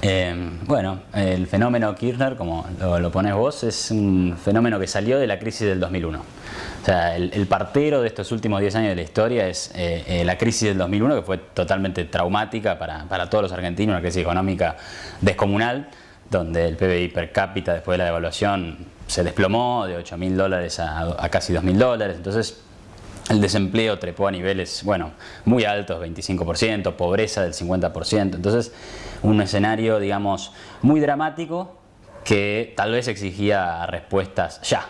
Bueno, el fenómeno Kirchner, como lo pones vos, es un fenómeno que salió de la crisis del 2001. O sea, el partero de estos últimos 10 años de la historia es la crisis del 2001, que fue totalmente traumática para todos los argentinos, una crisis económica descomunal, donde el PBI per cápita después de la devaluación se desplomó de $8.000 a casi $2.000. Entonces, el desempleo trepó a niveles, bueno, muy altos, 25%, pobreza del 50%. Entonces, un escenario, digamos, muy dramático que tal vez exigía respuestas ya.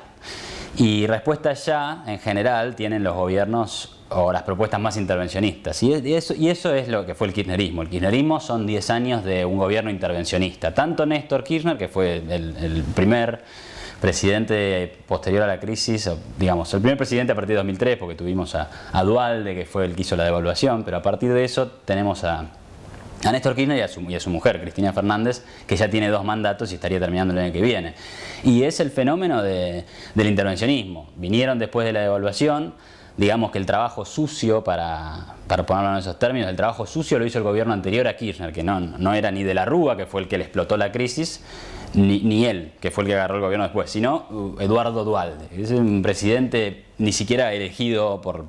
Y respuestas ya, en general, tienen los gobiernos o las propuestas más intervencionistas. Y eso es lo que fue el kirchnerismo. El kirchnerismo son 10 años de un gobierno intervencionista. Tanto Néstor Kirchner, que fue el primer presidente posterior a la crisis, digamos, el primer presidente a partir de 2003, porque tuvimos a Duhalde, que fue el que hizo la devaluación, pero a partir de eso tenemos a Néstor Kirchner y a su mujer, Cristina Fernández, que ya tiene 2 mandatos y estaría terminando el año que viene. Y es el fenómeno del intervencionismo. Vinieron después de la devaluación, digamos que el trabajo sucio, para ponerlo en esos términos, el trabajo sucio lo hizo el gobierno anterior a Kirchner, que no era ni de la Rúa, que fue el que le explotó la crisis, ni él, que fue el que agarró el gobierno después, sino Eduardo Duhalde. Es un presidente ni siquiera elegido por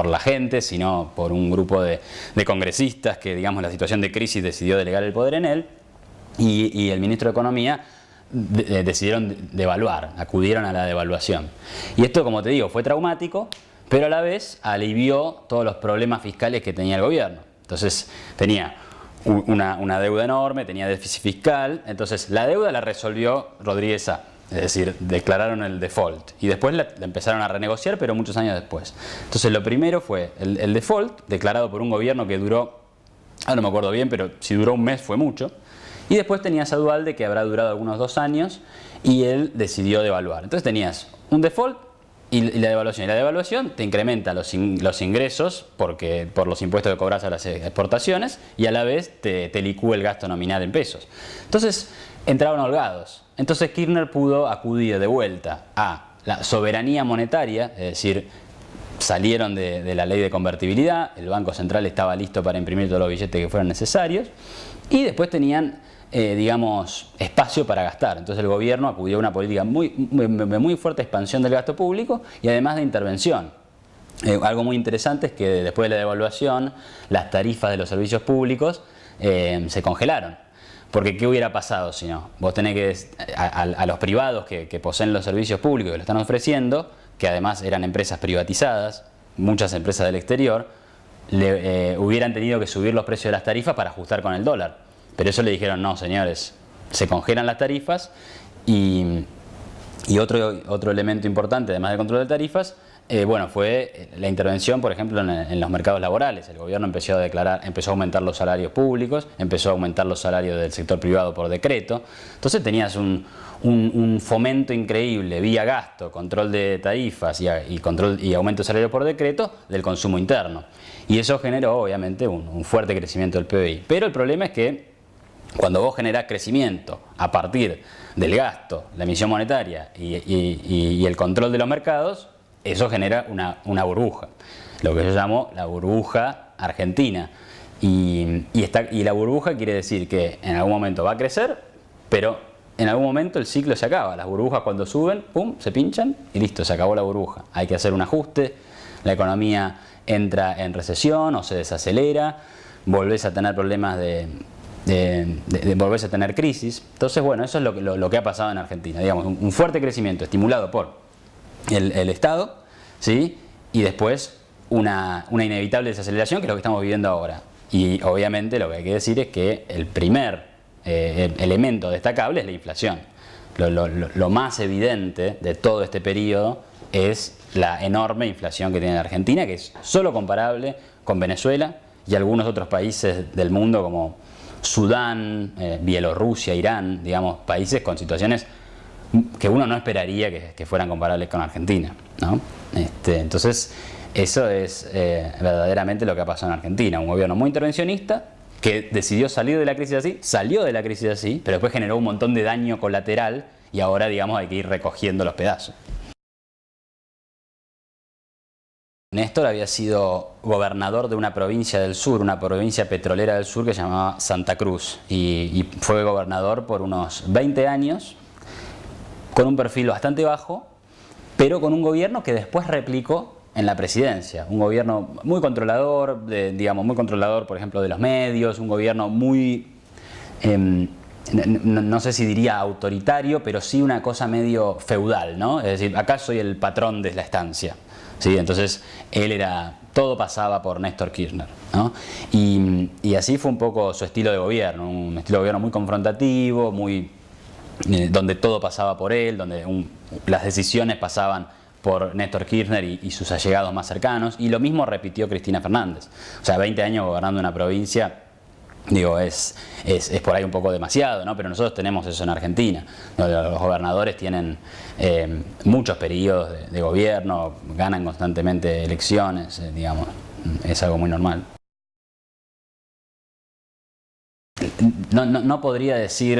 la gente, sino por un grupo de congresistas que, digamos, la situación de crisis decidió delegar el poder en él, y el ministro de Economía decidieron devaluar, acudieron a la devaluación. Y esto, como te digo, fue traumático, pero a la vez alivió todos los problemas fiscales que tenía el gobierno. Entonces tenía una deuda enorme, tenía déficit fiscal. Entonces la deuda la resolvió Rodríguez A. Es decir, declararon el default y después la empezaron a renegociar, pero muchos años después. Entonces lo primero fue el default, declarado por un gobierno que duró, no me acuerdo bien, pero si duró un mes fue mucho. Y después tenías a Duhalde, que habrá durado algunos 2 años, y él decidió devaluar. Entonces tenías un default y la devaluación. Y la devaluación te incrementa los ingresos por los impuestos que cobras a las exportaciones, y a la vez te licúa el gasto nominal en pesos. Entonces entraron holgados. Entonces Kirchner pudo acudir de vuelta a la soberanía monetaria, es decir, salieron de la ley de convertibilidad, el Banco Central estaba listo para imprimir todos los billetes que fueran necesarios, y después tenían digamos, espacio para gastar. Entonces el gobierno acudió a una política muy fuerte expansión del gasto público y además de intervención. Algo muy interesante es que después de la devaluación las tarifas de los servicios públicos se congelaron. Porque ¿qué hubiera pasado si no? Vos tenés que, a los privados que poseen los servicios públicos que lo están ofreciendo, que además eran empresas privatizadas, muchas empresas del exterior, hubieran tenido que subir los precios de las tarifas para ajustar con el dólar. Pero eso le dijeron, no señores, se congelan las tarifas. Y otro elemento importante, además del control de tarifas, bueno, fue la intervención, por ejemplo, en los mercados laborales. El gobierno empezó a aumentar los salarios públicos, empezó a aumentar los salarios del sector privado por decreto. Entonces tenías un fomento increíble vía gasto, control de tarifas y aumento de salario por decreto del consumo interno. Y eso generó, obviamente, un fuerte crecimiento del PBI. Pero el problema es que cuando vos generás crecimiento a partir del gasto, la emisión monetaria y el control de los mercados, eso genera una burbuja, lo que yo llamo la burbuja argentina. Y la burbuja quiere decir que en algún momento va a crecer, pero en algún momento el ciclo se acaba. Las burbujas cuando suben, pum, se pinchan y listo, se acabó la burbuja. Hay que hacer un ajuste, la economía entra en recesión o se desacelera, volvés a tener problemas volvés a tener crisis. Entonces, bueno, eso es lo que ha pasado en Argentina. Digamos, un fuerte crecimiento estimulado por el Estado, ¿sí? Y después una inevitable desaceleración, que es lo que estamos viviendo ahora. Y obviamente lo que hay que decir es que el primer elemento destacable es la inflación. Lo más evidente de todo este periodo es la enorme inflación que tiene la Argentina, que es solo comparable con Venezuela y algunos otros países del mundo como Sudán, Bielorrusia, Irán, digamos, países con situaciones que uno no esperaría que fueran comparables con Argentina, ¿no? Entonces, eso es verdaderamente lo que ha pasado en Argentina. Un gobierno muy intervencionista que decidió salir de la crisis así, salió de la crisis así, pero después generó un montón de daño colateral y ahora, digamos, hay que ir recogiendo los pedazos. Néstor había sido gobernador de una provincia del sur, una provincia petrolera del sur que se llamaba Santa Cruz, y fue gobernador por unos 20 años, con un perfil bastante bajo, pero con un gobierno que después replicó en la presidencia. Un gobierno muy controlador, muy controlador, por ejemplo, de los medios, un gobierno muy, no sé si diría autoritario, pero sí una cosa medio feudal, ¿no? Es decir, acá soy el patrón de la estancia. ¿Sí? Entonces, todo pasaba por Néstor Kirchner, ¿no? Y así fue un poco su estilo de gobierno, un estilo de gobierno muy confrontativo, donde todo pasaba por él, donde las decisiones pasaban por Néstor Kirchner y sus allegados más cercanos, y lo mismo repitió Cristina Fernández. O sea, 20 años gobernando una provincia, digo, es por ahí un poco demasiado, ¿no? Pero nosotros tenemos eso en Argentina. Los gobernadores tienen muchos periodos de gobierno, ganan constantemente elecciones, digamos, es algo muy normal. No podría decir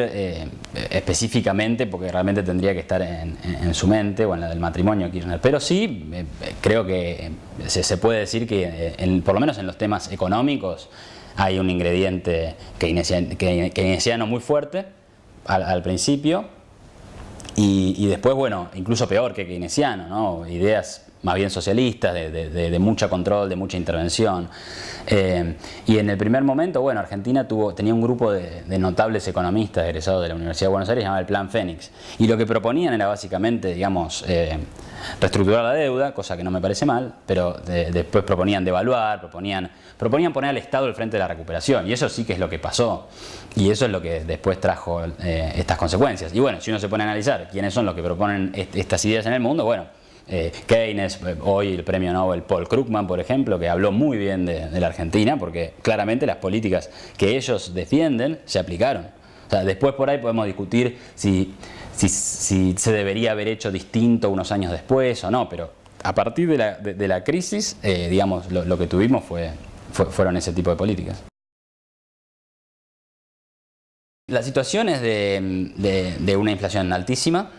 específicamente, porque realmente tendría que estar en su mente o en la del matrimonio Kirchner, pero sí creo que se puede decir que por lo menos en los temas económicos hay un ingrediente keynesiano muy fuerte al principio y después, bueno, incluso peor que keynesiano, ¿no? Ideas más bien socialistas, de mucho control, de mucha intervención. Y en el primer momento, bueno, Argentina tenía un grupo de notables economistas egresados de la Universidad de Buenos Aires llamado el Plan Fénix. Y lo que proponían era básicamente, digamos, reestructurar la deuda, cosa que no me parece mal, pero después proponían devaluar, proponían poner al Estado al frente de la recuperación. Y eso sí que es lo que pasó. Y eso es lo que después trajo estas consecuencias. Y bueno, si uno se pone a analizar quiénes son los que proponen estas ideas en el mundo, bueno, Keynes, hoy el premio Nobel Paul Krugman, por ejemplo, que habló muy bien de la Argentina, porque claramente las políticas que ellos defienden se aplicaron. O sea, después por ahí podemos discutir si se debería haber hecho distinto unos años después o no, pero a partir de la crisis, digamos, lo que tuvimos fueron ese tipo de políticas. La situación es de una inflación altísima,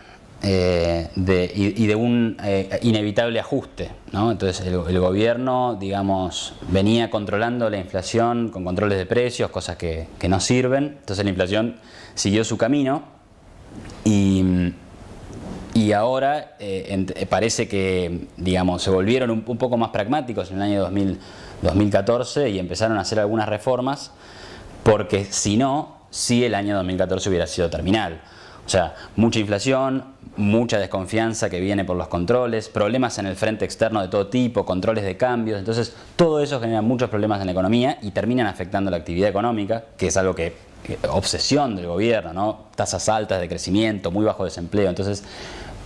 y de un inevitable ajuste, ¿no? Entonces el gobierno, digamos, venía controlando la inflación con controles de precios, cosas que no sirven. Entonces la inflación siguió su camino y ahora parece que, digamos, se volvieron un poco más pragmáticos en el año 2014 y empezaron a hacer algunas reformas, porque si no, sí el año 2014 hubiera sido terminal. O sea, mucha inflación, mucha desconfianza que viene por los controles, problemas en el frente externo de todo tipo, controles de cambios. Entonces, todo eso genera muchos problemas en la economía y terminan afectando la actividad económica, que es algo obsesión del gobierno, ¿no? Tasas altas de crecimiento, muy bajo desempleo. Entonces,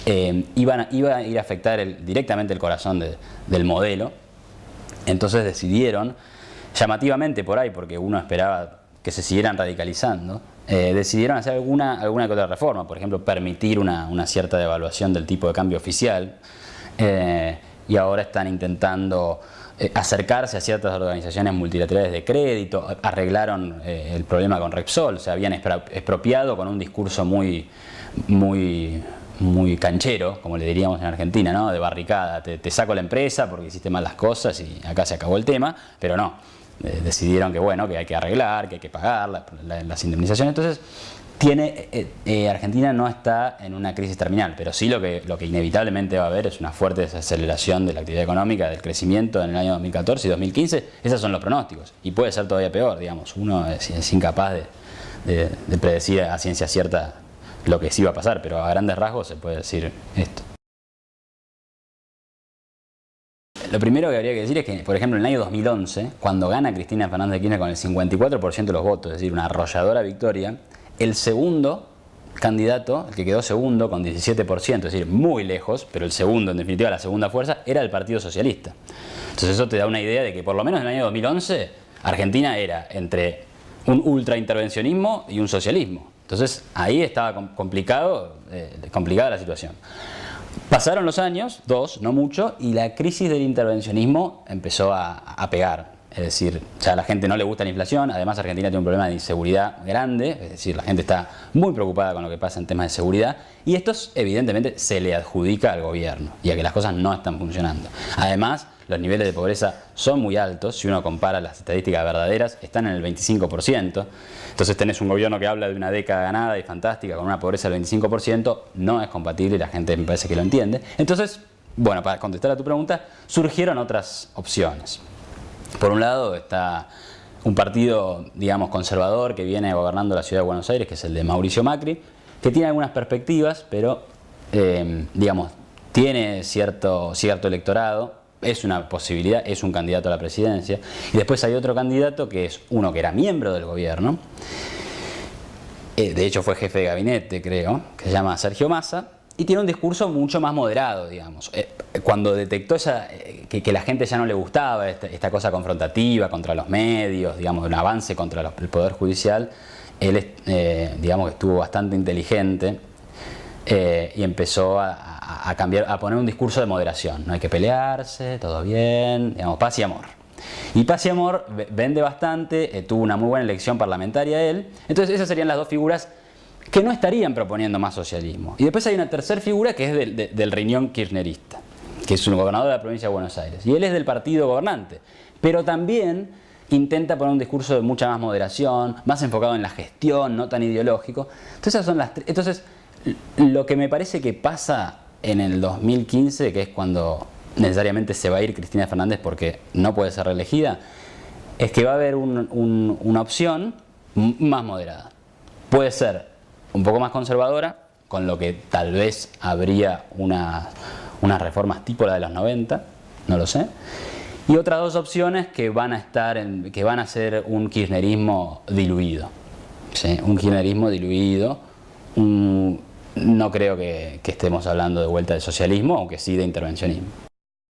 iba a ir a afectar directamente el corazón del modelo. Entonces decidieron, llamativamente por ahí, porque uno esperaba que se siguieran radicalizando, decidieron hacer alguna que otra reforma, por ejemplo, permitir una cierta devaluación del tipo de cambio oficial, y ahora están intentando acercarse a ciertas organizaciones multilaterales de crédito, arreglaron el problema con Repsol, se habían expropiado con un discurso muy canchero, como le diríamos en Argentina, ¿no? De barricada, te saco la empresa porque hiciste mal las cosas y acá se acabó el tema, pero no. Decidieron que bueno, que hay que arreglar, que hay que pagar las indemnizaciones. Entonces Argentina no está en una crisis terminal, pero sí lo que inevitablemente va a haber es una fuerte desaceleración de la actividad económica, del crecimiento en el año 2014 y 2015. Esos son los pronósticos y puede ser todavía peor, digamos. Uno es incapaz de predecir a ciencia cierta lo que sí va a pasar, pero a grandes rasgos se puede decir esto. Lo primero que habría que decir es que, por ejemplo, en el año 2011, cuando gana Cristina Fernández de Kirchner con el 54% de los votos, es decir, una arrolladora victoria, el segundo candidato, el que quedó segundo con 17%, es decir, muy lejos, pero el segundo, en definitiva, la segunda fuerza, era el Partido Socialista. Entonces eso te da una idea de que, por lo menos en el año 2011, Argentina era entre un ultraintervencionismo y un socialismo. Entonces ahí estaba complicada la situación. Pasaron los años, no mucho, y la crisis del intervencionismo empezó a pegar. Es decir, ya a la gente no le gusta la inflación, además Argentina tiene un problema de inseguridad grande, es decir, la gente está muy preocupada con lo que pasa en temas de seguridad, y esto evidentemente se le adjudica al gobierno y a que las cosas no están funcionando. Además, los niveles de pobreza son muy altos. Si uno compara las estadísticas verdaderas, están en el 25%. Entonces tenés un gobierno que habla de una década ganada y fantástica con una pobreza del 25%, no es compatible y la gente me parece que lo entiende. Entonces, bueno, para contestar a tu pregunta, surgieron otras opciones. Por un lado está un partido, digamos, conservador que viene gobernando la ciudad de Buenos Aires, que es el de Mauricio Macri, que tiene algunas perspectivas, pero, digamos, tiene cierto electorado, es una posibilidad, es un candidato a la presidencia. Y después hay otro candidato que es uno que era miembro del gobierno, de hecho fue jefe de gabinete, creo, que se llama Sergio Massa, y tiene un discurso mucho más moderado, digamos. Cuando detectó que la gente ya no le gustaba esta cosa confrontativa contra los medios, digamos, un avance contra el Poder Judicial, él, digamos, que estuvo bastante inteligente y empezó a cambiar, a poner un discurso de moderación. No hay que pelearse, todo bien, digamos, paz y amor. Y Paz y Amor vende bastante, tuvo una muy buena elección parlamentaria él. Entonces esas serían las dos figuras que no estarían proponiendo más socialismo. Y después hay una tercera figura que es del riñón kirchnerista, que es un gobernador de la provincia de Buenos Aires. Y él es del partido gobernante, pero también intenta poner un discurso de mucha más moderación, más enfocado en la gestión, no tan ideológico. Entonces, esas son las tres. Entonces, lo que me parece que pasa en el 2015, que es cuando necesariamente se va a ir Cristina Fernández porque no puede ser reelegida, es que va a haber una opción más moderada. Puede ser un poco más conservadora, con lo que tal vez habría unas reformas tipo la de los 90, no lo sé. Y otras dos opciones que van a ser un kirchnerismo diluido. ¿Sí? Un kirchnerismo diluido. No creo que estemos hablando de vuelta del socialismo, aunque sí de intervencionismo.